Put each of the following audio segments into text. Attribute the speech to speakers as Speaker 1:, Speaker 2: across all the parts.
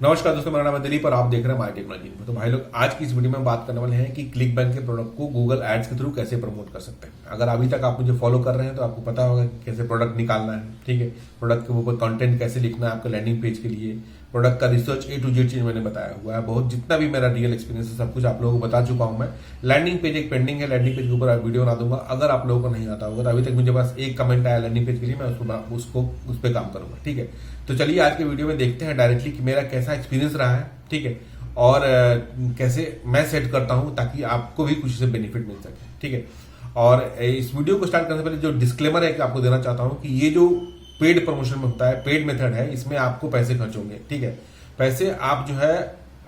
Speaker 1: नमस्कार दोस्तों, मेरा नाम है दिलीप और आप देख रहे हैं माय टेक्नोलॉजी। तो भाई लोग, आज की इस वीडियो में बात करने वाले हैं कि क्लिक बैंक के प्रोडक्ट को गूगल एड्स के थ्रू कैसे प्रमोट कर सकते हैं। अगर अभी तक आप मुझे फॉलो कर रहे हैं तो आपको पता होगा कि कैसे प्रोडक्ट निकालना है। ठीक है, प्रोडक्ट के ऊपर कंटेंट कैसे लिखना है आपके लैंडिंग पेज के लिए, प्रोडक्ट का रिसर्च A to Z चीज मैंने बताया हुआ है। बहुत जितना भी मेरा रियल एक्सपीरियंस है सब कुछ आप लोगों को बता चुका हूं मैं। लैंडिंग पेज एक पेंडिंग है, लैंडिंग पेज के ऊपर वीडियो बना दूंगा। अगर आप लोगों को नहीं आता होगा तो अभी तक मुझे पास एक कमेंट आया लैंडिंग पेज के लिए, मैं उसको उस पर काम करूंगा। ठीक है, तो चलिए आज के वीडियो में देखते हैं डायरेक्टली कि मेरा कैसा एक्सपीरियंस रहा है। ठीक है, और कैसे मैं सेट करता हूं ताकि आपको भी कुछ से बेनिफिट मिल सके। ठीक है, और इस वीडियो को स्टार्ट करने से पहले जो डिस्क्लेमर है कि आपको देना चाहता हूं कि ये जो पेड प्रमोशन में होता है, पेड मेथड है, इसमें आपको पैसे खर्च होंगे। ठीक है, पैसे आप जो है,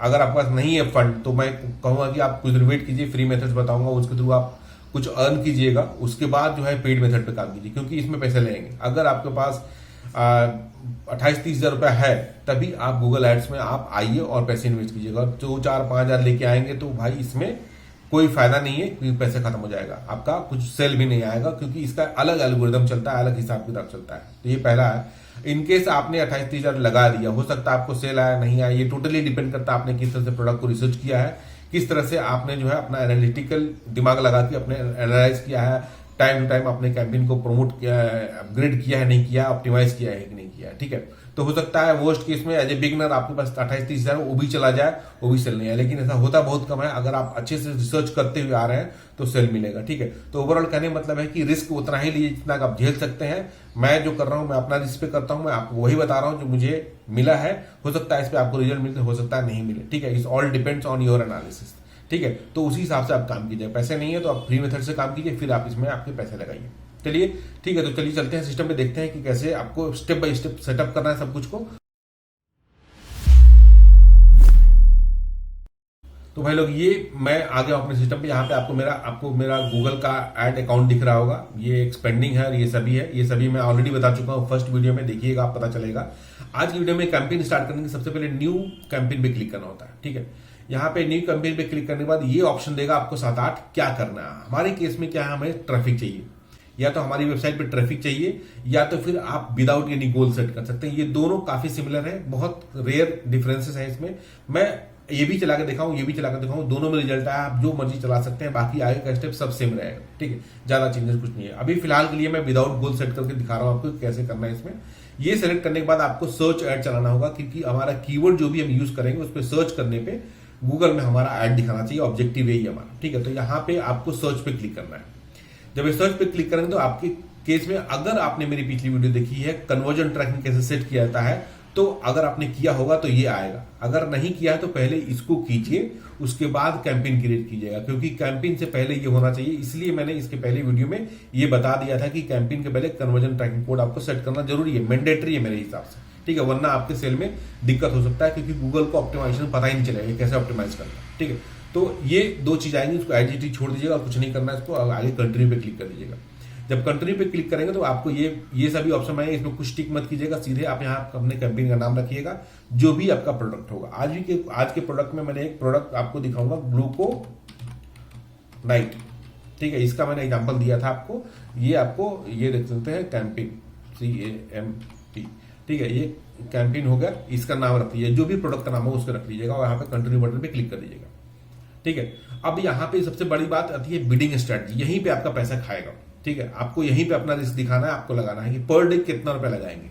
Speaker 1: अगर आपके पास नहीं है फंड तो मैं कहूंगा कि आप कुछ दिन वेट कीजिए, फ्री मेथड्स बताऊंगा, उसके थ्रू आप कुछ अर्न कीजिएगा, उसके बाद जो है पेड मेथड पे काम कीजिए, क्योंकि इसमें पैसे लगेंगे। अगर आपके पास 28-30 हजार रुपया है तभी आप गूगल एड्स में आप आइए और पैसे इन्वेस्ट कीजिएगा। 2-4-5 हजार लेके आएंगे तो भाई इसमें कोई फायदा नहीं है, क्योंकि पैसे खत्म हो जाएगा, आपका कुछ सेल भी नहीं आएगा, क्योंकि इसका अलग एल्गोरिदम चलता है, अलग हिसाब किताब चलता है। तो ये पहला है। इनकेस आपने 28-30 हजार लगा दिया, हो सकता है आपको सेल आया नहीं आया, ये टोटली डिपेंड करता है आपने किस तरह से प्रोडक्ट को रिसर्च किया है, किस तरह से आपने जो है अपना एनालिटिकल दिमाग लगा के अपने एनालाइज किया है, टाइम टू टाइम अपने कैंपेन को प्रमोट किया है, अपग्रेड किया है नहीं किया, ऑप्टिमाइज किया है कि नहीं किया। ठीक है, तो हो सकता है वर्स्ट केस में एज ए बिगनर आपके पास 28-30 हजार वो भी चला जाए, वो भी सेल नहीं है, लेकिन ऐसा होता बहुत कम है। अगर आप अच्छे से रिसर्च करते हुए आ रहे हैं तो सेल मिलेगा। ठीक है, तो ओवरऑल कहने का मतलब है कि रिस्क उतना ही लीजिए जितना आप झेल सकते हैं। मैं जो कर रहा हूं मैं अपना रिस्क पे करता हूं, मैं आपको वही बता रहा हूं जो मुझे मिला है। हो सकता है इस पे आपको रिजल्ट मिलते, हो सकता है नहीं मिले। ठीक है, it's all depends on your analysis. ठीक है, तो उसी हिसाब से आप काम कीजिए। पैसे नहीं है तो आप फ्री मेथड से काम कीजिए, फिर आप इसमें आपके पैसे लगाइए। चलिए ठीक है, तो चलिए चलते हैं सिस्टम पे, देखते हैं कि कैसे आपको स्टेप बाय स्टेप सेटअप करना है सब कुछ को। तो भाई लोग, ये मैं आ गया अपने सिस्टम पे। यहाँ पे आपको मेरा गूगल का एड अकाउंट दिख रहा होगा, ये एक्सपेंडिंग है और ये सभी है। ये सभी मैं ऑलरेडी बता चुका हूँ फर्स्ट वीडियो में, देखिएगा आप पता चलेगा। आज की वीडियो में कैंपेन स्टार्ट करने के सबसे पहले न्यू कैंपेन पे क्लिक करना होता है। ठीक है, यहाँ पे न्यू कैंपेन पे क्लिक करने के बाद ये ऑप्शन देगा आपको 7-8 क्या करना है। हमारे केस में क्या है, हमें ट्रैफिक चाहिए, या तो हमारी वेबसाइट पे ट्रैफिक चाहिए, या तो फिर आप विदाउट एनी गोल सेट कर सकते हैं। ये दोनों काफी सिमिलर है, बहुत रेयर डिफरेंसेस है इसमें। मैं ये भी चला के दिखाऊं, ये भी चला के दिखाऊं, दोनों में रिजल्ट आया। आप जो मर्जी चला सकते हैं, बाकी आगे का स्टेप सब सेम रहेगा। ठीक है, ज्यादा चेंजेस कुछ नहीं है। अभी फिलहाल के लिए मैं विदाउट गोल सेट करके दिखा रहा हूं आपको कैसे करना है इसमें। ये सेलेक्ट करने के बाद आपको सर्च एड चलाना होगा, क्योंकि हमारा कीवर्ड जो भी हम यूज करेंगे उस पर सर्च करने पे गूगल में हमारा एड दिखाना चाहिए, ऑब्जेक्टिव यही हमारा। ठीक है, तो यहाँ पे आपको सर्च पे क्लिक करना है। जब ये सर्च पे क्लिक करेंगे तो आपके केस में, अगर आपने मेरी पिछली वीडियो देखी है कन्वर्जन ट्रैकिंग कैसे सेट किया जाता है, तो अगर आपने किया होगा तो ये आएगा। अगर नहीं किया है तो पहले इसको कीजिए, उसके बाद कैंपेन क्रिएट कीजिएगा, क्योंकि कैंपेन से पहले ये होना चाहिए। इसलिए मैंने इसके पहले वीडियो में ये बता दिया था कि कैंपेन के पहले कन्वर्जन ट्रैकिंग कोड आपको सेट करना जरूरी है, मैंडेटरी है मेरे हिसाब से। ठीक है, वरना आपके सेल में दिक्कत हो सकता है, क्योंकि गूगल को ऑप्टिमाइजेशन पता ही नहीं चलेगा कैसे ऑप्टिमाइज करना है। ठीक है, तो ये दो चीज आएंगी, उसको आईजीटी छोड़ दीजिएगा, कुछ नहीं करना है इसको, आगे कंटिन्यू पे क्लिक कर दीजिएगा। जब कंटिन्यू पे क्लिक करेंगे तो आपको ये सभी ऑप्शन आएंगे, इसमें कुछ टिक मत कीजिएगा, सीधे आप यहाँ अपने कंपनी का नाम रखिएगा, जो भी आपका प्रोडक्ट होगा। आज के प्रोडक्ट में मैंने एक प्रोडक्ट आपको दिखाऊंगा, ग्लूको नाइट। ठीक है, इसका मैंने एग्जांपल दिया था आपको, ये देख सकते हैं कैंपिंग, CAMP। ठीक है, ये कैंपेन हो गया, इसका नाम रख लीजिए, जो भी प्रोडक्ट का नाम हो उसको रख लीजिएगा, और यहाँ पे कंटिन्यू बटन पे क्लिक कर दीजिएगा। ठीक है, अब यहाँ पे सबसे बड़ी बात आती है बिडिंग स्ट्रेटजी, यहीं पे आपका पैसा खाएगा। ठीक है, आपको यहीं पे अपना रिस्क दिखाना है, आपको लगाना है कि पर डे कितना रुपया लगाएंगे।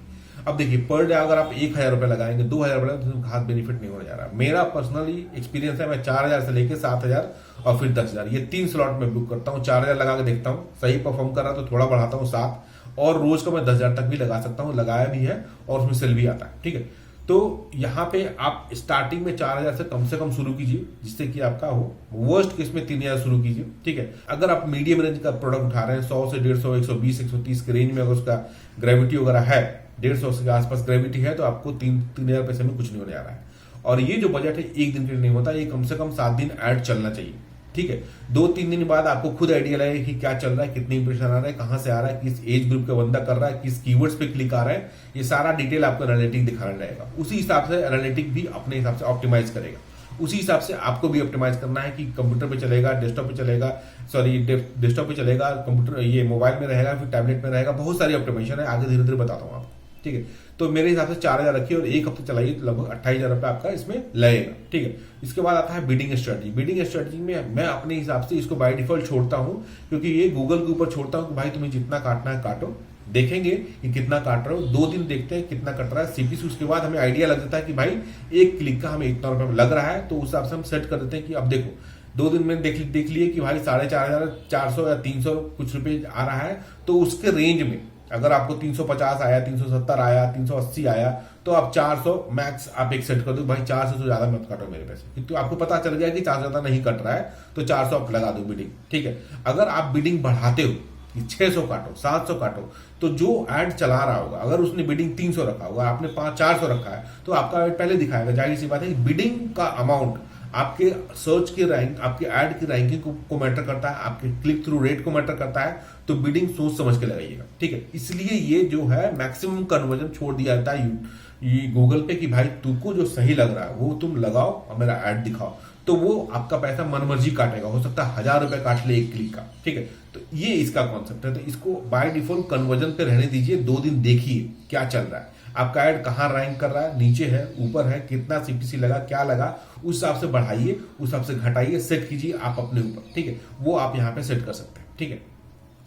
Speaker 1: अब देखिए, पर डे अगर आप 1000 रुपया लगाएंगे, 2000 रुपया तो खास बेनिफिट नहीं होने जा रहा। मेरा पर्सनली एक्सपीरियंस है, मैं 4000 से लेकर 7000 और फिर 10000, ये 3 स्लॉट में बुक करता हूँ। 4000 लगा के देखता हूँ, सही परफॉर्म कर रहा तो थोड़ा बढ़ाता हूँ 7, और रोज का मैं 10,000 तक भी लगा सकता हूँ, लगाया भी है, और उसमें सेल भी आता है। ठीक है, तो यहाँ पे आप स्टार्टिंग में 4000 से कम शुरू कीजिए, जिससे कि आपका हो। वर्स्ट केस में 3000 शुरू कीजिए। ठीक है, अगर आप मीडियम रेंज का प्रोडक्ट उठा रहे हैं, 100 से 150, 120, 130 के रेंज में, अगर उसका ग्रेविटी वगैरह है, 150 के आसपास ग्रेविटी है, तो आपको 3,000 पैसे में कुछ नहीं होने जा रहा है। और ये जो बजट है एक दिन के लिए नहीं होता, ये कम से कम 7 दिन ऐड चलना चाहिए। ठीक है, 2-3 दिन बाद आपको खुद आइडिया लगेगा कि क्या चल रहा है, कितनी इंप्रेशन आ रहा है, कहां से आ रहा है, किस एज ग्रुप का बंदा कर रहा है, किस कीवर्ड्स पे क्लिक आ रहा है, ये सारा डिटेल आपको एनालिटिक दिखाना रहेगा। उसी हिसाब से एनालिटिक भी अपने हिसाब से ऑप्टिमाइज करेगा। उसी हिसाब से आपको भी ऑप्टिमाइज करना है कि कंप्यूटर पे चलेगा, डेस्कटॉप पे चलेगा, डेस्कटॉप पे चलेगा, कंप्यूटर ये मोबाइल में रहेगा, फिर टैबलेट में रहेगा, बहुत सारी ऑप्टिमाइजेशन है, आगे धीरे धीरे बताता हूँ आपको। ठीक है। तो मेरे हिसाब से 4,000 रखिए और एक हफ्ते चलाइए तो लगभग 28,000 रुपये आपका इसमें लगेगा, ठीक है। इसके बाद आता है बिडिंग स्ट्रेटजी। बिडिंग स्ट्रेटजी में मैं अपने हिसाब से इसको बाय डिफॉल्ट छोड़ता हूँ, क्योंकि ये गूगल के ऊपर छोड़ता हूँ कि भाई तुम्हें जितना काटना है काटो, देखेंगे कि कितना काट रहे हो, 2 दिन देखते हैं कितना कट रहा है सीपीसी, उसके बाद हमें आइडिया लग जाता है कि भाई एक क्लिक का हमें इतना रुपये लग रहा है, तो उस हिसाब से हम सेट कर देते हैं कि अब देखो 2 दिन में देख लिए कि भाई 4,500, 400 या 300 कुछ रुपए आ रहा है, तो उसके रेंज में अगर आपको 350 आया, 370 आया, 380 आया, तो आप 400 मैक्स आप एक सेट कर दो, भाई 400 से ज्यादा मत काटो मेरे पैसे, क्योंकि आपको पता चल गया कि 400 ज्यादा नहीं कट रहा है, तो 400 आप लगा दो बिडिंग, ठीक है। अगर आप बिडिंग बढ़ाते हो कि 600 काटो, 700 काटो, तो जो एड चला रहा होगा, अगर उसने बिडिंग 300 रखा होगा, आपने 400 रखा है, तो आपका एड पहले दिखाएगा। जाहिर सी बात है कि बिडिंग का अमाउंट आपके सर्च की रैंक, आपके ऐड की रैंकिंग को मैटर करता है, आपके क्लिक थ्रू रेट को मैटर करता है, तो बिडिंग सोच समझ के लगाइएगा, ठीक है। इसलिए ये जो है मैक्सिमम कन्वर्जन छोड़ दिया जाता है ये गूगल पे कि भाई तुमको जो सही लग रहा है वो तुम लगाओ और मेरा ऐड दिखाओ, तो वो आपका पैसा मनमर्जी काटेगा, हो सकता है 1,000 रुपए काट ले एक क्लिक का, ठीक है। तो ये इसका कॉन्सेप्ट है। तो इसको बाय डिफॉल्ट कन्वर्जन पे रहने दीजिए, 2 दिन देखिए क्या चल रहा है, आपका ऐड कहाँ रैंक कर रहा है, नीचे है, ऊपर है, कितना सीपीसी लगा, क्या लगा, उस हिसाब से बढ़ाइए, उस हिसाब से घटाइए, सेट कीजिए आप अपने ऊपर, ठीक है। वो आप यहाँ पे सेट कर सकते हैं, ठीक है।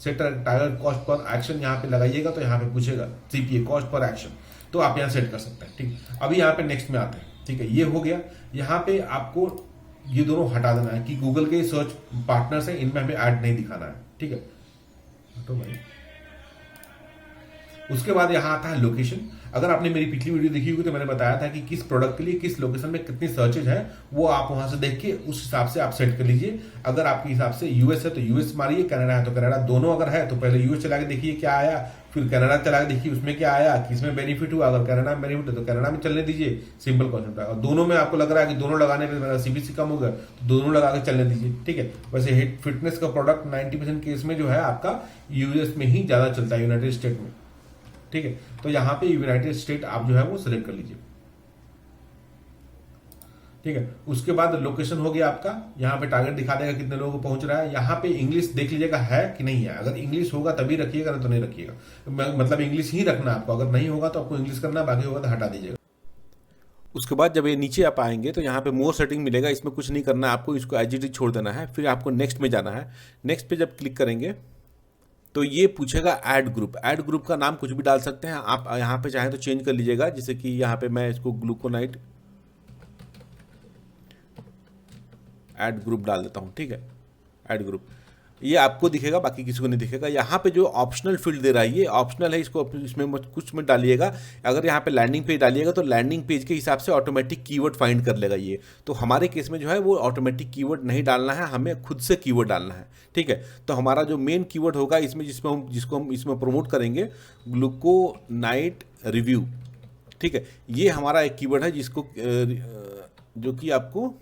Speaker 1: Set target cost per action यहाँ पे लगाइएगा, तो यहाँ पे पूछेगा सीपीए कॉस्ट पर एक्शन, तो आप यहाँ सेट कर सकते हैं, ठीक। अभी यहाँ पे नेक्स्ट में आते हैं, ठीक है। ये हो गया, यहाँ पे आपको ये दोनों हटा देना है कि गूगल के सर्च पार्टनर्स हैं, इनमें हमें ऐड नहीं दिखाना है, ठीक है। तो भाई उसके बाद यहां आता है लोकेशन। अगर आपने मेरी पिछली वीडियो देखी होगी तो मैंने बताया था कि किस प्रोडक्ट के लिए किस लोकेशन में कितनी सर्चेज है, वो आप वहां से देख के उस हिसाब से आप सेट कर लीजिए। अगर आपके हिसाब से यूएस है तो यूएस मारिए, कनाडा है तो कनाडा, दोनों अगर है तो पहले यूएस चला के देखिए क्या आया, फिर कनाडा चला के देखिए उसमें क्या आया, किसमें बेनिफिट हुआ। अगर कनाडा में बेनिफिट है तो कनाडा में चलने दीजिए, सिंपल कॉन्सेप्ट है। और दोनों में आपको लग रहा है कि दोनों लगाने पर मेरा सीबीसी कम होगा, तो दोनों लगा के चलने दीजिए, ठीक है। वैसे फिटनेस का प्रोडक्ट 90% केस में जो है आपका यूएस में ही ज्यादा चलता है, यूनाइटेड स्टेट में, ठीक है। तो यहां पे यूनाइटेड स्टेट आप जो है वो सिलेक्ट कर लीजिए, ठीक है। उसके बाद लोकेशन हो गया आपका, यहाँ पे टारगेट दिखा देगा कितने लोगों को पहुंच रहा है। यहाँ पे इंग्लिश देख लीजिएगा है कि नहीं है, अगर इंग्लिश होगा तभी रखिएगा, ना तो नहीं रखिएगा। मतलब इंग्लिश ही रखना है आपको, अगर नहीं होगा तो आपको इंग्लिश करना, बाकी होगा तो हटा दीजिएगा। उसके बाद जब ये नीचे आप आएंगे तो यहाँ पे मोर सेटिंग मिलेगा, इसमें कुछ नहीं करना है आपको, इसको एज इट इज छोड़ देना है। फिर आपको नेक्स्ट में जाना है। नेक्स्ट पे जब क्लिक करेंगे तो ये पूछेगा ऐड ग्रुप। ऐड ग्रुप का नाम कुछ भी डाल सकते हैं आप, यहाँ पे चाहें तो चेंज कर लीजिएगा। जैसे कि यहाँ पे मैं इसको ग्लूकोनाइट ऐड ग्रुप डाल देता हूँ, ठीक है। ऐड ग्रुप ये आपको दिखेगा, बाकी किसी को नहीं दिखेगा। यहाँ पे जो ऑप्शनल फील्ड दे रहा है ये ऑप्शनल है, इसको इसमें कुछ में डालिएगा। अगर यहाँ पे लैंडिंग पेज डालिएगा तो लैंडिंग पेज के हिसाब से ऑटोमेटिक कीवर्ड फाइंड कर लेगा ये। तो हमारे केस में जो है वो ऑटोमेटिक कीवर्ड नहीं डालना है, हमें खुद से कीवर्ड डालना है, ठीक है। तो हमारा जो मेन कीवर्ड होगा इसमें, जिसको हम इसमें प्रमोट करेंगे, ग्लूकोनाइट रिव्यू, ठीक है। ये हमारा एक कीवर्ड है जिसको जो कि आपको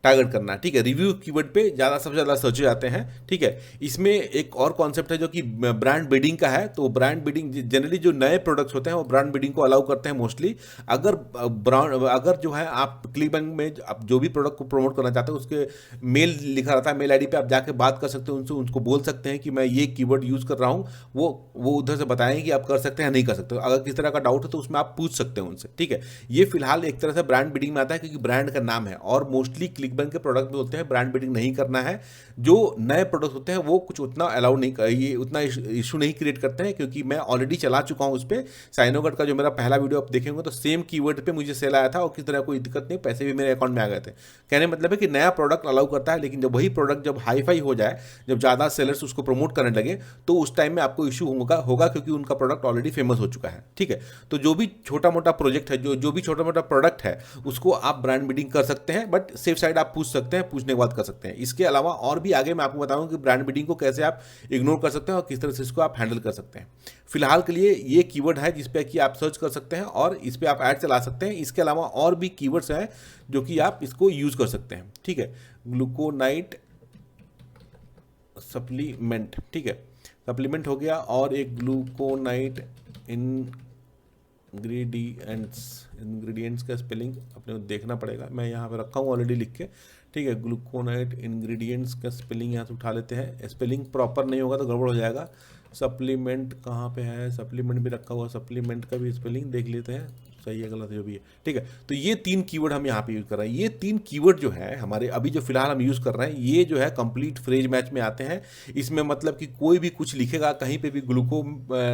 Speaker 1: टारगेट करना है, ठीक है। रिव्यू कीवर्ड पे सबसे ज़्यादा सर्चे जाते हैं, ठीक है। इसमें एक और कॉन्सेप्ट है जो कि ब्रांड बिडिंग का है। तो ब्रांड बिडिंग जनरली जो नए प्रोडक्ट्स होते हैं वो ब्रांड बिडिंग को अलाउ करते हैं मोस्टली। अगर जो है आप क्लिकबैंक में आप जो भी प्रोडक्ट को प्रमोट करना चाहते हैं उसके मेल लिखा रहता है, मेल आईडी पे आप जाके बात कर सकते हैं उनसे, उनको बोल सकते हैं कि मैं ये कीवर्ड यूज़ कर रहा हूँ, वो उधर से बताएंगे कि आप कर सकते हैं नहीं कर सकते। अगर किस तरह का डाउट है तो उसमें आप पूछ सकते हैं उनसे, ठीक है। ये फिलहाल एक तरह से ब्रांड बिडिंग में आता है क्योंकि ब्रांड का नाम है, और मोस्टली क्लिकबैंक के प्रोडक्ट में होते हैं ब्रांड बिडिंग नहीं करना है। जो नए प्रोडक्ट होते हैं वो कुछ उतना अलाउ नहीं, ये उतना इशू नहीं क्रिएट करते हैं, क्योंकि मैं ऑलरेडी चला चुका हूं उस पर। साइनोगट का जो मेरा पहला वीडियो आप देखेंगे तो सेम कीवर्ड पे मुझे सेल आया था और किस तरह कोई दिक्कत नहीं, पैसे भी मेरे अकाउंट में आ गए थे। कहने मतलब है कि नया प्रोडक्ट अलाउ करता है, लेकिन जब वही प्रोडक्ट जब हाईफाई हो जाए, जब ज़्यादा सेलर्स उसको प्रमोट करने लगे, तो उस टाइम में आपको इशू होगा क्योंकि उनका प्रोडक्ट ऑलरेडी फेमस हो चुका है, ठीक है। तो जो भी छोटा मोटा प्रोजेक्ट है, जो भी छोटा मोटा प्रोडक्ट है, उसको आप ब्रांड बिडिंग कर सकते हैं, बट सेफ साइड आप पूछ सकते हैं, पूछने के बाद कर सकते हैं। इसके अलावा और भी आगे मैं आपको बताऊंगा कि ब्रांड बिडिंग को कैसे आप इग्नोर कर सकते हैं और किस तरह से इसको आप हैंडल कर सकते हैं। फिलहाल के लिए ये कीवर्ड है जिस पे कि आप सर्च कर सकते हैं और इस पे आप ऐड चला सकते हैं। इसके अलावा और भी कीवर्ड्स हैं जो कि आप इसको यूज कर सकते हैं, ठीक है। ग्लूकोनाइट सप्लीमेंट, ठीक है, सप्लीमेंट हो गया। और एक ग्लूकोनाइट इंग्रेडिएंट्स का स्पेलिंग अपने को देखना पड़ेगा, मैं यहाँ पे रखा हूँ ऑलरेडी लिख के, ठीक है। ग्लूकोनाइट इंग्रेडिएंट्स का स्पेलिंग यहाँ से उठा लेते हैं, स्पेलिंग प्रॉपर नहीं होगा तो गड़बड़ हो जाएगा।
Speaker 2: सप्लीमेंट कहाँ पे है, सप्लीमेंट भी रखा हुआ, सप्लीमेंट का भी स्पेलिंग देख लेते हैं, सही है गलत जो भी है, ठीक है। तो ये 3 कीवर्ड हम यहाँ पे यूज़ कर रहे हैं। ये 3 कीवर्ड जो है हमारे अभी जो फिलहाल हम यूज़ कर रहे हैं, ये जो है कंप्लीट फ्रेज मैच में आते हैं। इसमें मतलब कि कोई भी कुछ लिखेगा, कहीं पे भी ग्लूको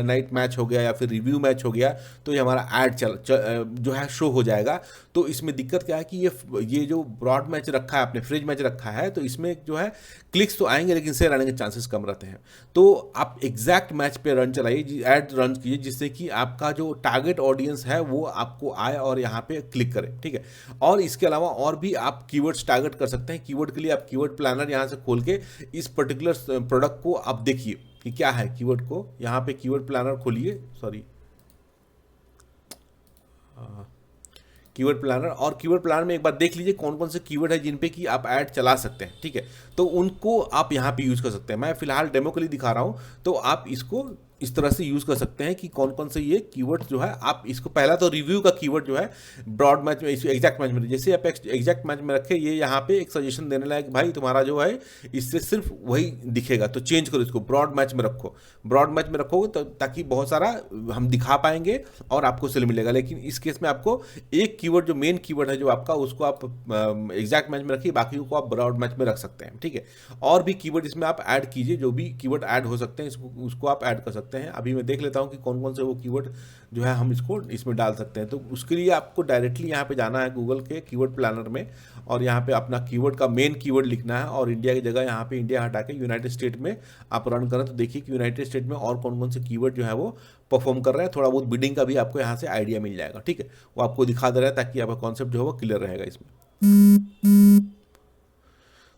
Speaker 2: नाइट मैच हो गया या फिर रिव्यू मैच हो गया, तो ये हमारा ऐड जो है शो हो जाएगा। तो इसमें दिक्कत क्या है कि ये जो ब्रॉड मैच रखा है, आपने फ्रेज मैच रखा है, तो इसमें जो है क्लिक्स तो आएंगे लेकिन शेयर आने के चांसेस कम रहते हैं। तो आप एग्जैक्ट मैच पे रन चलाइए, ऐड रन कीजिए, जिससे कि आपका जो टारगेट ऑडियंस है वो आपको आए और यहाँ पे क्लिक करे, ठीक है। और इसके अलावा और भी आप कीवर्ड्स टारगेट कर सकते हैं। कीवर्ड के लिए आप कीवर्ड प्लानर यहाँ से खोल के इस पर्टिकुलर प्रोडक्ट को आप देखिए कि क्या है कीवर्ड को, यहाँ पे कीवर्ड प्लानर खोलिए, सॉरी कीवर्ड प्लानर, और कीवर्ड प्लानर में एक बार देख लीजिए कौन कौन से कीवर्ड है जिन पे कि आप ऐड चला सकते हैं, ठीक है। तो उनको आप यहाँ पे यूज़ कर सकते हैं। मैं फिलहाल डेमो के लिए दिखा रहा हूँ, तो आप इसको इस तरह से यूज़ कर सकते हैं कि कौन कौन से ये कीवर्ड जो है आप इसको, पहला तो रिव्यू का कीवर्ड जो है ब्रॉड मैच में, एग्जैक्ट मैच में, जैसे आप एग्जैक्ट मैच में रखे, ये यहाँ पे एक सजेशन देने लगा कि भाई तुम्हारा जो है इससे सिर्फ वही दिखेगा, तो चेंज करो इसको, ब्रॉड मैच में रखो। ब्रॉड मैच में रखोगे तो ताकि बहुत सारा हम दिखा पाएंगे और आपको सेल मिलेगा। लेकिन इस केस में आपको एक कीवर्ड जो मेन कीवर्ड है जो आपका, उसको आप एग्जैक्ट मैच में रखिए, बाकी को आप ब्रॉड मैच में रख सकते हैं, ठीक है। और भी कीवर्ड इसमें आप ऐड कीजिए, जो भी कीवर्ड ऐड हो सकते हैं उसको आप ऐड कर सकते हैं। अभी मैं देख लेता हूं कि कौन कौन से वो कीवर्ड जो है हम इसमें डाल सकते हैं। तो उसके लिए आपको डायरेक्टली यहाँ पे जाना है गूगल के कीवर्ड प्लानर में, और यहाँ पे अपना कीवर्ड का मेन कीवर्ड लिखना है, और इंडिया की जगह यहाँ पे इंडिया हटा के यूनाइटेड स्टेट में आप रन करें तो देखिए कि यूनाइटेड स्टेट में और कौन कौन से कीवर्ड जो है वो परफॉर्म कर रहे हैं। थोड़ा बहुत बिडिंग का भी आपको यहाँ से आइडिया मिल जाएगा, ठीक है। वो आपको दिखा दे रहा है ताकि आपका कॉन्सेप्ट जो है वो क्लियर रहेगा इसमें।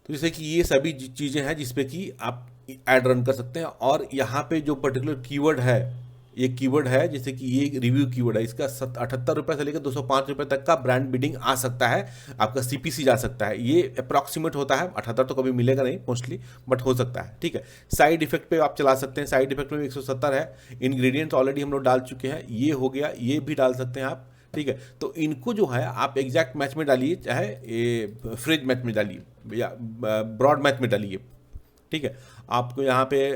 Speaker 2: तो जैसे कि ये सभी चीज़ें हैं जिसपे कि आप ऐड रन कर सकते हैं। और यहाँ पे जो पर्टिकुलर कीवर्ड है, ये कीवर्ड है जैसे कि ये रिव्यू कीवर्ड है, इसका 78 रुपये से लेकर 205 रुपये तक का ब्रांड बिडिंग आ सकता है, आपका सीपीसी जा सकता है। ये अप्रॉक्सीमेट होता है, 78 तो कभी मिलेगा नहीं मोस्टली, बट हो सकता है, ठीक है। साइड इफेक्ट पे आप चला सकते हैं, साइड इफेक्ट में 170 है। इंग्रेडिएंट्स ऑलरेडी हम लोग डाल चुके हैं, ये हो गया, ये भी डाल सकते हैं आप, ठीक है। तो इनको जो है आप एग्जैक्ट मैच में डालिए, चाहे ये फ्रेज मैच में डालिए या ब्रॉड मैच में डालिए, ठीक है। आपको यहाँ पे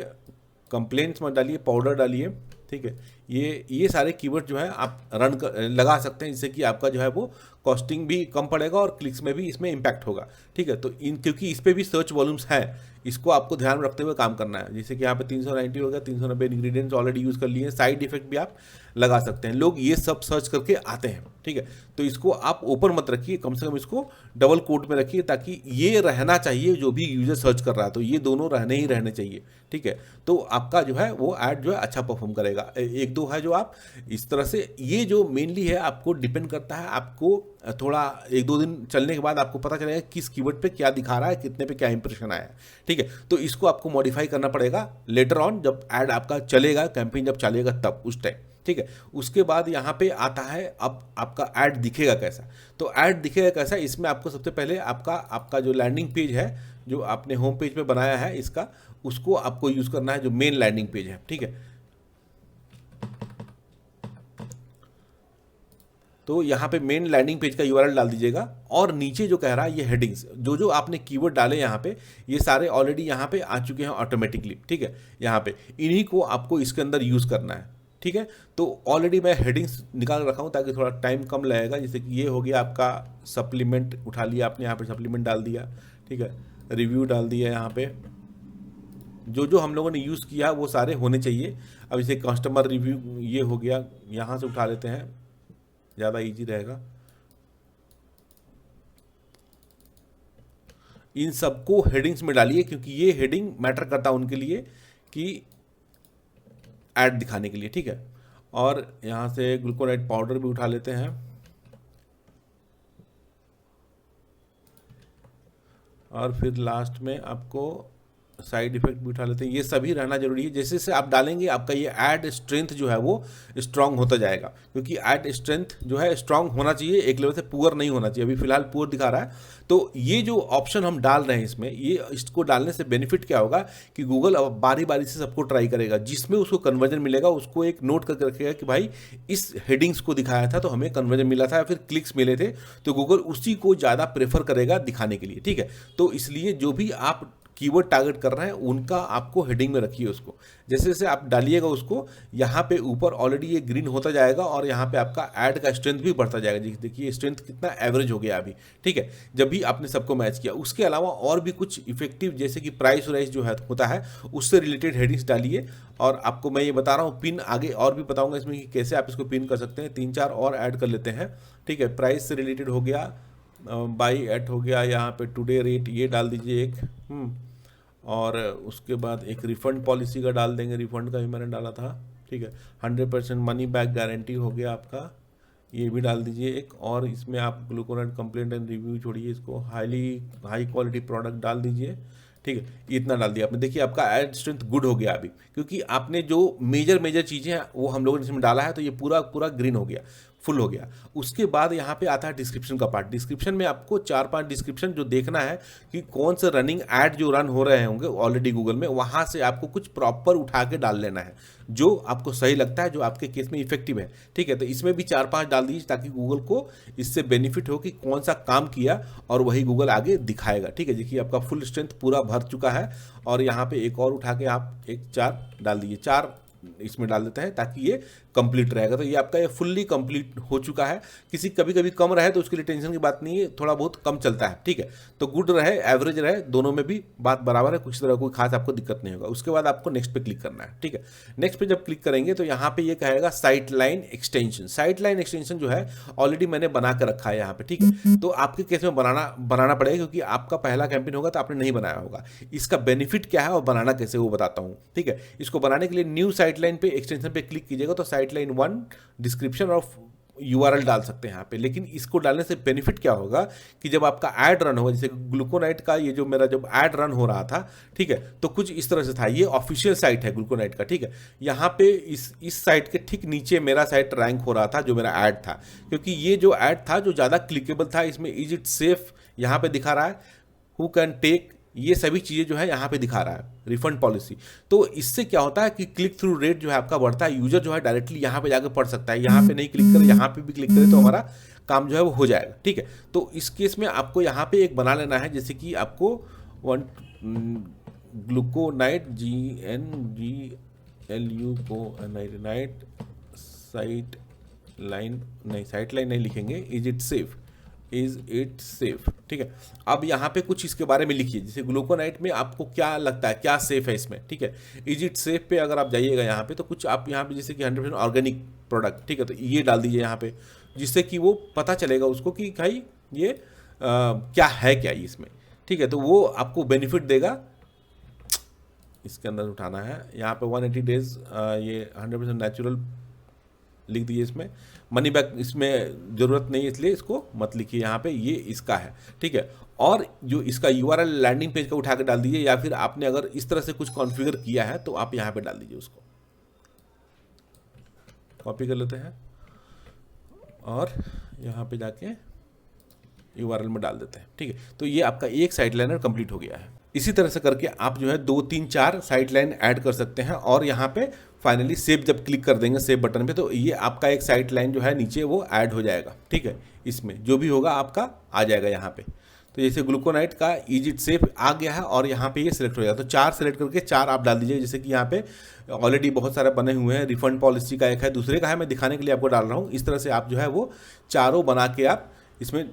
Speaker 2: कंप्लेंट्स में डालिए, पाउडर डालिए, ठीक है। ये सारे कीवर्ड जो है आप लगा सकते हैं, जिससे कि आपका जो है वो कॉस्टिंग भी कम पड़ेगा और क्लिक्स में भी इसमें इम्पैक्ट होगा, ठीक है। तो क्योंकि इस पर भी सर्च वॉल्यूम्स हैं, इसको आपको ध्यान में रखते हुए काम करना है। जैसे कि यहाँ पे 390 हो गया, 390 इंग्रेडिएंट्स ऑलरेडी यूज़ कर लिए हैं। साइड इफेक्ट भी आप लगा सकते हैं, लोग ये सब सर्च करके आते हैं, ठीक है। तो इसको आप ओपन मत रखिए, कम से कम इसको डबल कोट में रखिए, ताकि ये रहना चाहिए जो भी यूजर सर्च कर रहा है, तो ये दोनों रहने चाहिए, ठीक है। तो आपका जो है वो ऐड जो है अच्छा परफॉर्म करेगा। एक दो है जो आप इस तरह से, ये जो मेनली है आपको डिपेंड करता है, आपको थोड़ा 1-2 दिन चलने के बाद आपको पता चलेगा किस कीवर्ड पे क्या दिखा रहा है, कितने पे क्या इंप्रेशन आया है, ठीक है। तो इसको आपको मॉडिफाई करना पड़ेगा लेटर ऑन, जब ऐड आपका चलेगा, कैंपेन जब चलेगा तब उस टाइम, ठीक है। उसके बाद यहाँ पे आता है अब आपका ऐड दिखेगा कैसा। तो ऐड दिखेगा कैसा, इसमें आपको सबसे पहले आपका जो लैंडिंग पेज है, जो आपने होम पेज पे बनाया है इसका, उसको आपको यूज़ करना है, जो मेन लैंडिंग पेज है, ठीक है। तो यहाँ पे मेन लैंडिंग पेज का यूआरएल डाल दीजिएगा, और नीचे जो कह रहा है ये हेडिंग्स, जो आपने कीवर्ड डाले यहाँ पे, ये सारे ऑलरेडी यहाँ पे आ चुके हैं ऑटोमेटिकली, ठीक है। यहाँ पे इन्हीं को आपको इसके अंदर यूज़ करना है, ठीक है। तो ऑलरेडी मैं हेडिंग्स निकाल रखा हूँ ताकि थोड़ा टाइम कम लगेगा। जैसे कि ये हो गया आपका सप्लीमेंट, उठा लिया आपने, यहाँ पे सप्लीमेंट डाल दिया, ठीक है। रिव्यू डाल दिया, यहाँ पे जो हम लोगों ने यूज़ किया वो सारे होने चाहिए। अब इसे कस्टमर रिव्यू ये हो गया, यहाँ से उठा लेते हैं, ज़्यादा इजी रहेगा। इन सबको हेडिंग्स में डालिए, क्योंकि ये हेडिंग मैटर करता है उनके लिए कि ऐड दिखाने के लिए, ठीक है। और यहाँ से ग्लूकोनाइट पाउडर भी उठा लेते हैं, और फिर लास्ट में आपको साइड इफेक्ट भी उठा लेते हैं। ये सभी रहना जरूरी है। जैसे जैसे आप डालेंगे आपका ये ऐड स्ट्रेंथ जो है वो स्ट्रांग होता जाएगा, क्योंकि ऐड स्ट्रेंथ जो है स्ट्रांग होना चाहिए, एक लेवल से पुअर नहीं होना चाहिए। अभी फिलहाल पुअर दिखा रहा है। तो ये जो ऑप्शन हम डाल रहे हैं इसमें, ये इसको डालने से बेनिफिट क्या होगा कि गूगल अब बारी बारी से सबको ट्राई करेगा, जिसमें उसको कन्वर्जन मिलेगा उसको एक नोट करके रखेगा कि भाई इस हेडिंग्स को दिखाया था तो हमें कन्वर्जन मिला था या फिर क्लिक्स मिले थे, तो गूगल उसी को ज़्यादा प्रेफर करेगा दिखाने के लिए, ठीक है। तो इसलिए जो भी आप कीवर्ड टारगेट कर रहे हैं उनका आपको हेडिंग में रखिए उसको। जैसे जैसे आप डालिएगा उसको, यहाँ पे ऊपर ऑलरेडी ये ग्रीन होता जाएगा और यहाँ पे आपका ऐड का स्ट्रेंथ भी बढ़ता जाएगा। देखिए स्ट्रेंथ कितना एवरेज हो गया अभी, ठीक है, जब भी आपने सबको मैच किया। उसके अलावा और भी कुछ इफेक्टिव जैसे कि प्राइस वाइज जो है होता है उससे रिलेटेड हेडिंग्स डालिए। और आपको मैं ये बता रहा हूँ पिन आगे और भी बताऊंगा इसमें कि कैसे आप इसको पिन कर सकते हैं। 3-4 और ऐड कर लेते हैं, ठीक है। प्राइस से रिलेटेड हो गया, बाई एट हो गया, यहाँ पे टुडे रेट ये डाल दीजिए एक, और उसके बाद एक रिफंड पॉलिसी का डाल देंगे, रिफंड का भी मैंने डाला था, ठीक है। 100% मनी बैक गारंटी हो गया आपका, ये भी डाल दीजिए एक। और इसमें आप ग्लूकोनाइट कंप्लेंट एंड रिव्यू छोड़िए, इसको हाई क्वालिटी प्रोडक्ट डाल दीजिए, ठीक है। इतना डाल दिया आपने, देखिए आपका एड स्ट्रेंथ गुड हो गया अभी, क्योंकि आपने जो मेजर चीज़ें हैं वो हम लोगों ने इसमें डाला है, तो ये पूरा ग्रीन हो गया, फुल हो गया। उसके बाद यहाँ पे आता है डिस्क्रिप्शन का पार्ट। डिस्क्रिप्शन में आपको 4-5 डिस्क्रिप्शन जो देखना है कि कौन से रनिंग ऐड जो रन हो रहे होंगे ऑलरेडी गूगल में, वहाँ से आपको कुछ प्रॉपर उठा के डाल लेना है जो आपको सही लगता है, जो आपके केस में इफेक्टिव है, ठीक है। तो इसमें भी 4-5 डाल दीजिए ताकि गूगल को इससे बेनिफिट हो कि कौन सा काम किया और वही गूगल आगे दिखाएगा, ठीक है। देखिए आपका फुल स्ट्रेंथ पूरा भर चुका है। और यहाँ पे एक और उठा के आप एक 4 डाल दीजिए, 4 इसमें डाल देते हैं ताकि ये कंप्लीट रहेगा। तो ये आपका ये फुल्ली कंप्लीट हो चुका है। किसी कभी कभी कम रहे तो उसके लिए टेंशन की बात नहीं है, थोड़ा बहुत कम चलता है, ठीक है। तो गुड रहे एवरेज रहे, दोनों में भी बात बराबर है, कुछ तरह कोई खास आपको दिक्कत नहीं होगा। उसके बाद आपको नेक्स्ट पे क्लिक करना है, ठीक है। नेक्स्ट पे जब क्लिक करेंगे तो यहाँ पे ये कहेगा site line extension. Site line extension जो है ऑलरेडी मैंने बना कर रखा है यहाँ पे, ठीक है। तो आपके केस में बनाना पड़ेगा क्योंकि आपका पहला कैंपेन होगा तो आपने नहीं बनाया होगा। इसका बेनिफिट क्या है और बनाना कैसे वो बताता हूँ, ठीक है। इसको बनाने के लिए न्यू साइट लाइन पे एक्सटेंशन पे क्लिक कीजिएगा तो साइट लाइन 1 डिस्क्रिप्शन और URL डाल सकते हैं यहाँ पे। लेकिन इसको डालने से बेनिफिट क्या होगा कि जब आपका ऐड रन होगा, जैसे ग्लूकोनाइट का ये जो मेरा जब ऐड रन हो रहा था, ठीक है, तो कुछ इस तरह से था। ये ऑफिशियल साइट है ग्लूकोनाइट का, ठीक है। यहाँ पे इस साइट के ठीक नीचे मेरा साइट रैंक हो रहा था जो मेरा ऐड था, क्योंकि ये जो ऐड था जो ज़्यादा क्लिकेबल था। इसमें इज इट सेफ यहाँ पे दिखा रहा है, हु कैन टेक, ये सभी चीज़ें जो है यहाँ पे दिखा रहा है, रिफंड पॉलिसी। तो इससे क्या होता है कि क्लिक थ्रू रेट जो है आपका बढ़ता है। यूजर जो है डायरेक्टली यहाँ पे जाकर पढ़ सकता है, यहाँ पे नहीं क्लिक करे, यहाँ पे भी क्लिक करे तो हमारा काम जो है वो हो जाएगा, ठीक है। तो इस केस में आपको यहाँ पे एक बना लेना है, जैसे कि आपको ग्लूकोनाइट GNGLU साइट लाइन नहीं लिखेंगे, इज इट सेफ, ठीक है। अब यहाँ पे कुछ इसके बारे में लिखिए, जैसे ग्लूकोनाइट में आपको क्या लगता है क्या सेफ है इसमें, ठीक है। इज इट सेफ पे अगर आप जाइएगा यहाँ पे तो कुछ आप यहाँ पे जैसे कि 100% ऑर्गेनिक प्रोडक्ट, ठीक है, तो ये डाल दीजिए यहाँ पे, जिससे कि वो पता चलेगा उसको कि भाई ये क्या है क्या इसमें, ठीक है। तो वो आपको बेनिफिट देगा। इसके अंदर उठाना है, यहाँ पे 180 डेज ये 100% नेचुरल लिख दीजिए। इसमें मनी बैक इसमें ज़रूरत नहीं है इसलिए इसको मत लिखिए यहाँ पे, ये इसका है, ठीक है। और जो इसका URL लैंडिंग पेज का उठा के डाल दीजिए, या फिर आपने अगर इस तरह से कुछ कॉन्फ़िगर किया है तो आप यहाँ पे डाल दीजिए, उसको कॉपी कर लेते हैं और यहाँ पे जाके URL में डाल देते हैं, ठीक है। तो ये आपका एक साइट लाइनर कंप्लीट हो गया है। इसी तरह से करके आप जो है 2-3-4 साइट लाइन ऐड कर सकते हैं। और यहाँ पे फाइनली सेव जब क्लिक कर देंगे सेव बटन पे, तो ये आपका एक साइट लाइन जो है नीचे वो ऐड हो जाएगा, ठीक है। इसमें जो भी होगा आपका आ जाएगा यहाँ पे। तो जैसे ग्लूकोनाइट का इज इट सेफ आ गया है और यहाँ पे ये सिलेक्ट हो जाएगा, तो 4 सिलेक्ट करके 4 आप डाल दीजिए। जैसे कि यहाँ पे ऑलरेडी बहुत सारे बने हुए हैं, रिफंड पॉलिसी का एक है, दूसरे का है, मैं दिखाने के लिए आपको डाल रहा हूँ। इस तरह से आप जो है वो चारों बना के आप इसमें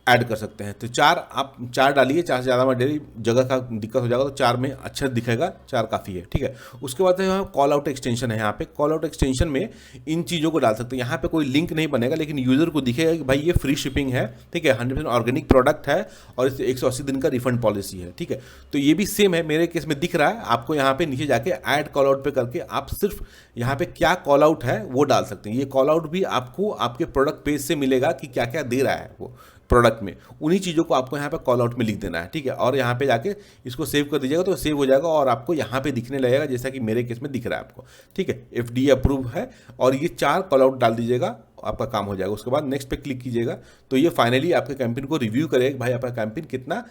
Speaker 2: ऐड कर सकते हैं। तो 4 आप 4 डालिए, 4 से ज़्यादा में डेली जगह का दिक्कत हो जाएगा, तो 4 में अच्छा दिखेगा, 4 काफ़ी है, ठीक है। उसके बाद यहाँ कॉल आउट एक्सटेंशन है। यहाँ पे कॉल आउट एक्सटेंशन में इन चीज़ों को डाल सकते हैं। यहाँ पे कोई लिंक नहीं बनेगा, लेकिन यूज़र को दिखेगा कि भाई ये फ्री शिपिंग है, ठीक है, 100% ऑर्गेनिक प्रोडक्ट है और इस 180 दिन का रिफंड पॉलिसी है, ठीक है। तो ये भी सेम है, मेरे केस में दिख रहा है आपको। यहाँ पे नीचे जाके ऐड कॉल आउट पे करके आप सिर्फ यहाँ पे क्या कॉल आउट है वो डाल सकते हैं। ये कॉल आउट भी आपको आपके प्रोडक्ट पेज से मिलेगा कि क्या क्या दे रहा है वो प्रोडक्ट में, उन्हीं चीज़ों को आपको यहाँ पे कॉल आउट में लिख देना है, ठीक है। और यहाँ पे जाके इसको सेव कर दीजिएगा तो सेव हो जाएगा और आपको यहाँ पे दिखने लगेगा जैसा कि मेरे केस में दिख रहा है आपको, ठीक है। FDA अप्रूव है और ये 4 कॉल आउट डाल दीजिएगा, आपका काम हो जाएगा। उसके बाद नेक्स्ट पे क्लिक कीजिएगा तो ये फाइनली आपके कैंपेन को रिव्यू करेगा, भाई आपका कैंपेन कितना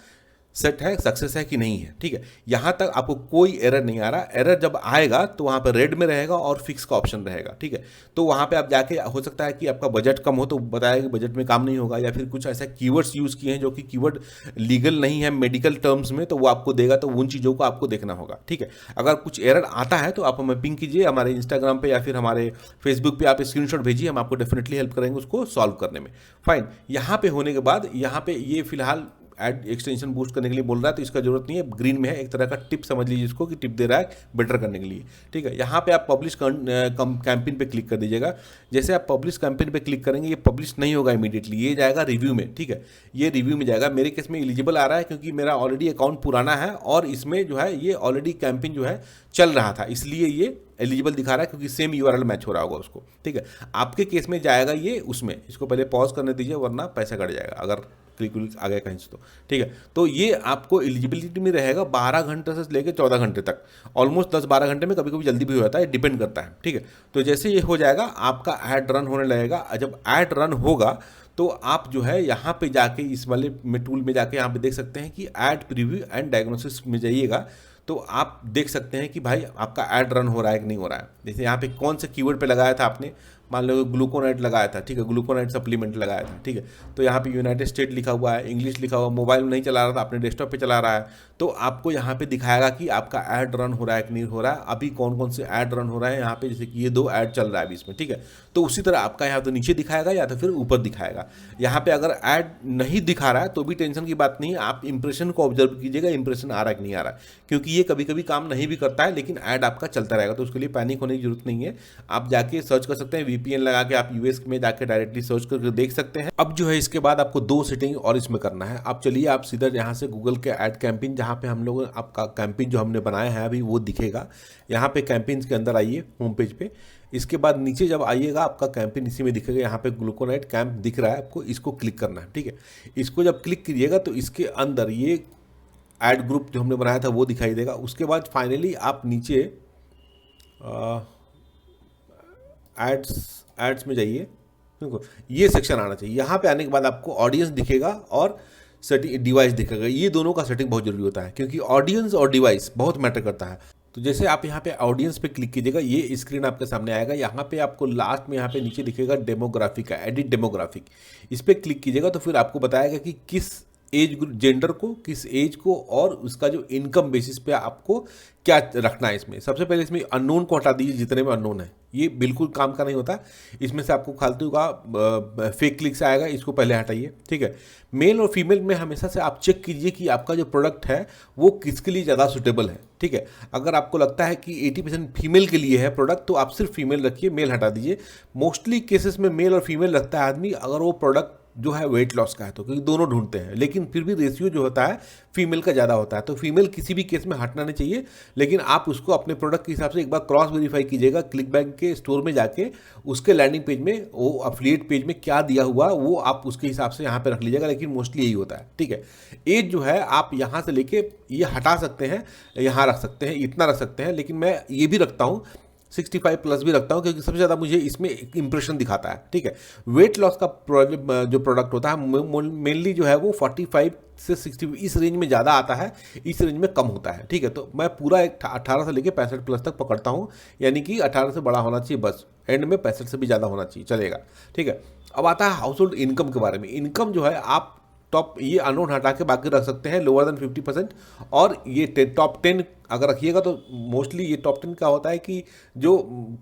Speaker 2: सेट है, सक्सेस है कि नहीं है, ठीक है। यहाँ तक आपको कोई एरर नहीं आ रहा। एरर जब आएगा तो वहाँ पर रेड में रहेगा और फिक्स का ऑप्शन रहेगा, ठीक है। तो वहाँ पे आप जाके, हो सकता है कि आपका बजट कम हो तो बताया कि बजट में काम नहीं होगा, या फिर कुछ ऐसा कीवर्ड्स यूज़ किए हैं जो कि कीवर्ड लीगल नहीं है मेडिकल टर्म्स में, तो वो आपको देगा, तो उन चीज़ों को आपको देखना होगा, ठीक है। अगर कुछ एरर आता है तो आप हमें पिंग कीजिए हमारे इंस्टाग्राम पे या फिर हमारे फेसबुक पे, आप स्क्रीनशॉट भेजिए, हम आपको डेफिनेटली हेल्प करेंगे उसको सॉल्व करने में। फाइन, यहाँ पे होने के बाद यहाँ पे ये फिलहाल ऐड एक्सटेंशन बूस्ट करने के लिए बोल रहा है, तो इसका जरूरत नहीं है, ग्रीन में है, एक तरह का टिप समझ लीजिए इसको कि टिप दे रहा है बेटर करने के लिए, ठीक है। यहाँ पे आप पब्लिश कैंपेन पे क्लिक कर दीजिएगा। जैसे आप पब्लिश कैंपेन पे क्लिक करेंगे, ये पब्लिश नहीं होगा इमीडिएटली, ये जाएगा रिव्यू में, ठीक है। ये रिव्यू में जाएगा। मेरे केस में एलिजिबल आ रहा है क्योंकि मेरा ऑलरेडी अकाउंट पुराना है और इसमें जो है ये ऑलरेडी कैंपेन जो है चल रहा था, इसलिए ये एलिजिबल दिखा रहा है क्योंकि सेम यूआरएल मैच हो रहा होगा उसको, ठीक है। आपके केस में जाएगा ये उसमें, इसको पहले पॉज करने दीजिए वरना पैसा कट जाएगा अगर क्लिक विक आ गया कहीं से, तो ठीक है। तो ये आपको एलिजिबिलिटी में रहेगा 12 घंटे से लेकर 14 घंटे तक, ऑलमोस्ट 10-12 घंटे में, कभी कभी जल्दी भी हो जाता है, डिपेंड करता है, ठीक है। तो जैसे ये हो जाएगा आपका ऐड रन होने लगेगा। जब ऐड रन होगा तो आप जो है यहाँ पे जाके इस वाले में टूल में जाके यहाँ पे देख सकते हैं कि ऐड प्रीव्यू एंड डायग्नोसिस में जाइएगा, तो आप देख सकते हैं कि भाई आपका ऐड रन हो रहा है कि नहीं हो रहा है। जैसे यहाँ पे कौन से कीवर्ड पे लगाया था आपने, मान लो ग्लूकोनाइट लगाया था, ठीक है, ग्लूकोनाइट सप्लीमेंट लगाया था, ठीक है। तो यहाँ पे यूनाइटेड स्टेट लिखा हुआ है, इंग्लिश लिखा हुआ, मोबाइल में नहीं चला रहा था, आपने डेस्कटॉप पे चला रहा है, तो आपको यहाँ पे दिखाएगा कि आपका ऐड रन हो रहा है कि नहीं हो रहा है, अभी कौन कौन से ऐड रन हो रहा है यहाँ पे, जैसे कि ये 2 ऐड चल रहा है अभी इसमें, ठीक है। तो उसी तरह आपका यहाँ तो नीचे दिखाएगा या तो फिर ऊपर दिखाएगा। यहाँ पे अगर ऐड नहीं दिखा रहा है तो भी टेंशन की बात नहीं है, आप इंप्रेशन को ऑब्जर्व कीजिएगा, इंप्रेशन आ रहा है कि नहीं आ रहा है, क्योंकि ये कभी कभी काम नहीं भी करता है लेकिन ऐड आपका चलता रहेगा, तो उसके लिए पैनिक होने की जरूरत नहीं है। आप जाके सर्च कर सकते हैं, वीपीएन लगा के आप यूएस में जाके डायरेक्टली सर्च करके देख सकते हैं। अब जो है इसके बाद आपको 2 सेटिंग और इसमें करना है। आप चलिए आप सीधा यहाँ से गूगल के ऐड कैंपेन, जहाँ पे हम लोग आपका कैंपेन जो हमने बनाया है अभी वो दिखेगा, यहाँ पे कैंपेन के अंदर आइए होम पेज पे। इसके बाद नीचे जब आइएगा आपका कैंपेन इसी में दिखेगा, यहाँ पे ग्लूकोनाइट कैंप दिख रहा है आपको, इसको क्लिक करना है, ठीक है। इसको जब क्लिक कीजिएगा तो इसके अंदर ये ऐड ग्रुप जो हमने बनाया था वो दिखाई देगा। उसके बाद फाइनली आप नीचे एड्स में जाइए, देखो ये सेक्शन आना चाहिए। यहाँ पे आने के बाद आपको ऑडियंस दिखेगा और सेटिंग डिवाइस दिखेगा। ये दोनों का सेटिंग बहुत जरूरी होता है क्योंकि ऑडियंस और डिवाइस बहुत मैटर करता है। तो जैसे आप यहाँ पे ऑडियंस पे क्लिक कीजिएगा, ये स्क्रीन आपके सामने आएगा। यहाँ पे आपको लास्ट में यहाँ पे नीचे दिखेगा डेमोग्राफिक का, एडिट डेमोग्राफिक, इस पर क्लिक कीजिएगा तो फिर आपको बताएगा कि किस एज जेंडर को, किस एज को और उसका जो इनकम बेसिस पे आपको क्या रखना है। इसमें सबसे पहले इसमें अननोन को हटा दीजिए, जितने में अननोन है ये बिल्कुल काम का नहीं होता। इसमें से आपको फालतू का फेक क्लिक्स आएगा, इसको पहले हटाइए, ठीक है। मेल और फीमेल में हमेशा से आप चेक कीजिए कि आपका जो प्रोडक्ट है वो किसके लिए ज़्यादा सुटेबल है, ठीक है। अगर आपको लगता है कि 80% फीमेल के लिए है प्रोडक्ट तो आप सिर्फ फीमेल रखिए, मेल हटा दीजिए। मोस्टली केसेस में मेल और फीमेल रखता है आदमी अगर वो प्रोडक्ट जो है वेट लॉस का है, तो क्योंकि दोनों ढूंढते हैं, लेकिन फिर भी रेशियो जो होता है फीमेल का ज़्यादा होता है, तो फीमेल किसी भी केस में हटना नहीं चाहिए। लेकिन आप उसको अपने प्रोडक्ट के हिसाब से एक बार क्रॉस वेरीफाई कीजिएगा, क्लिक बैंक के स्टोर में जाके उसके लैंडिंग पेज में, वो अफिलिएट पेज में क्या दिया हुआ वो आप उसके हिसाब से यहाँ पे रख लीजिएगा, लेकिन मोस्टली यही होता है, ठीक है। एज जो है आप यहाँ से लेके ये हटा सकते हैं, यहाँ रख सकते हैं, इतना रख सकते हैं, लेकिन मैं ये भी रखता हूँ 65 प्लस भी रखता हूँ क्योंकि सबसे ज़्यादा मुझे इसमें इंप्रेशन दिखाता है, ठीक है। वेट लॉस का जो प्रोडक्ट होता है मेनली जो है वो 45 से 60 इस रेंज में ज़्यादा आता है, इस रेंज में कम होता है, ठीक है। तो मैं पूरा 18 से लेकर 65 प्लस तक पकड़ता हूँ, यानी कि 18 से बड़ा होना चाहिए बस, एंड में 65 से भी ज़्यादा होना चाहिए, चलेगा, ठीक है। अब आता है हाउस होल्ड इनकम के बारे में। इनकम जो है आप टॉप ये अननोन हटा के बाकी रख सकते हैं, लोअर देन 50%, और ये टॉप 10 अगर रखिएगा तो मोस्टली ये टॉप 10 का होता है कि जो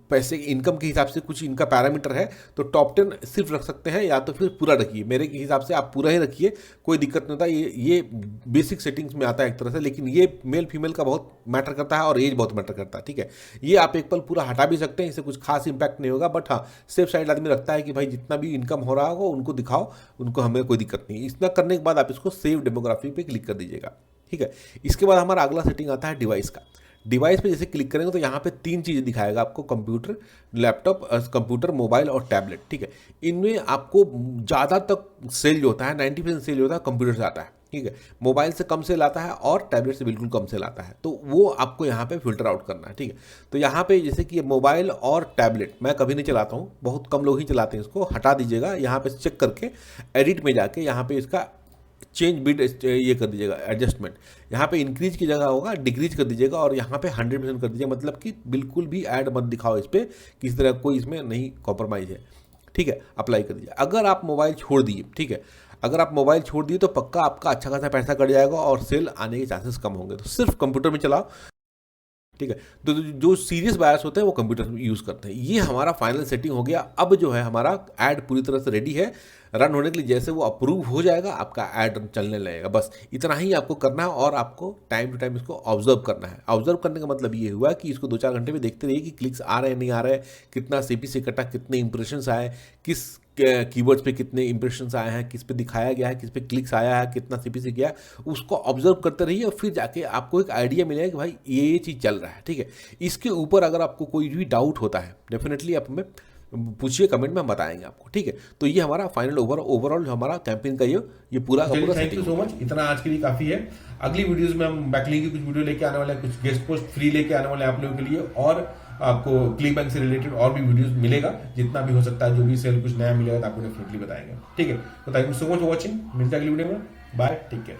Speaker 2: पैसे इनकम के हिसाब से कुछ इनका पैरामीटर है, तो टॉप 10 सिर्फ रख सकते हैं या तो फिर पूरा रखिए। मेरे के हिसाब से आप पूरा ही रखिए, कोई दिक्कत नहीं होता। ये बेसिक सेटिंग्स में आता है एक तरह से, लेकिन ये मेल फीमेल का बहुत मैटर करता है और एज बहुत मैटर करता है, ठीक है। ये आप एक पल पूरा हटा भी सकते हैं, इससे कुछ खास इंपैक्ट नहीं होगा, बट हाँ सेफ साइड आदमी रखता है कि भाई जितना भी इनकम हो रहा होगा उनको दिखाओ, उनको हमें कोई दिक्कत नहीं। इतना करने के बाद आप इसको सेव डेमोग्राफी पे क्लिक कर दीजिएगा, ठीक है। इसके बाद हमारा अगला सेटिंग आता है डिवाइस का। डिवाइस पे जैसे क्लिक करेंगे तो यहाँ पे 3 चीज़ें दिखाएगा आपको, कंप्यूटर, लैपटॉप, कंप्यूटर, मोबाइल और टैबलेट, ठीक है। इनमें आपको ज़्यादा तक सेल जो होता है 90% सेल जो होता है कंप्यूटर से आता है, ठीक है। मोबाइल से कम सेल आता है और टैबलेट से बिल्कुल कम सेल आता है, तो वो आपको यहाँ पे फिल्टर आउट करना है, ठीक है। तो यहाँ पे जैसे कि मोबाइल और टैबलेट मैं कभी नहीं चलाता हूँ, बहुत कम लोग ही चलाते हैं, इसको हटा दीजिएगा। यहाँ पे चेक करके एडिट में जाके यहाँ पे इसका चेंज बिट ये कर दीजिएगा एडजस्टमेंट, यहाँ पे इंक्रीज की जगह होगा डिक्रीज कर दीजिएगा और यहाँ पे 100% कर दीजिएगा, मतलब कि बिल्कुल भी ऐड मत दिखाओ इस पर, किसी तरह कोई इसमें नहीं कॉम्प्रोमाइज़ है, ठीक है। अप्लाई कर दीजिए। अगर आप मोबाइल छोड़ दिए, ठीक है, अगर आप मोबाइल छोड़ दिए तो पक्का आपका अच्छा खासा पैसा कट जाएगा और सेल आने के चांसेस कम होंगे। तो सिर्फ कंप्यूटर में चलाओ, ठीक है। तो जो सीरियस बायर्स होते हैं वो कंप्यूटर में यूज़ करते हैं। ये हमारा फाइनल सेटिंग हो गया। अब जो है हमारा ऐड पूरी तरह से रेडी है रन होने के लिए। जैसे वो अप्रूव हो जाएगा आपका ऐड चलने लगेगा। बस इतना ही आपको करना है और आपको टाइम टू टाइम इसको ऑब्जर्व करना है। ऑब्जर्व करने का मतलब ये हुआ कि इसको 2-4 घंटे में देखते रहिए कि क्लिक्स आ रहे हैं नहीं आ रहे हैं, कितना CPC कटा, कितने इंप्रेशंस आए, किस कीवर्ड्स पे कितने इंप्रेशंस आए हैं, किस पे दिखाया गया है, किस पे क्लिक्स आया है, कितना CPC गया है, उसको ऑब्जर्व करते रहिए और फिर जाके आपको एक आइडिया मिलेगा कि भाई ये चीज़ चल रहा है, ठीक है। इसके ऊपर अगर आपको कोई भी डाउट होता है डेफिनेटली आप हमें पूछिए कमेंट में, हम बताएंगे आपको, ठीक है। तो ये हमारा फाइनल ओवरऑल जो हमारा कैंपेन का ये पूरा का पूरा
Speaker 1: थैंक यू सो मच। इतना आज के लिए काफी है। अगली वीडियोस में हम बैकलिंक की कुछ वीडियो लेके आने वाले हैं, कुछ गेस्ट पोस्ट फ्री लेके आने वाले हैं आप लोगों के लिए, और आपको क्लिक बैंक से रिलेटेड और भी वीडियोस मिलेगा जितना भी हो सकता है। जो भी सेल कुछ नया मिलेगा तो आपको डेफिनेटली बताएंगे, ठीक है। तो thank you so much for watching. मिलते हैं अगली वीडियो में। Bye, take care.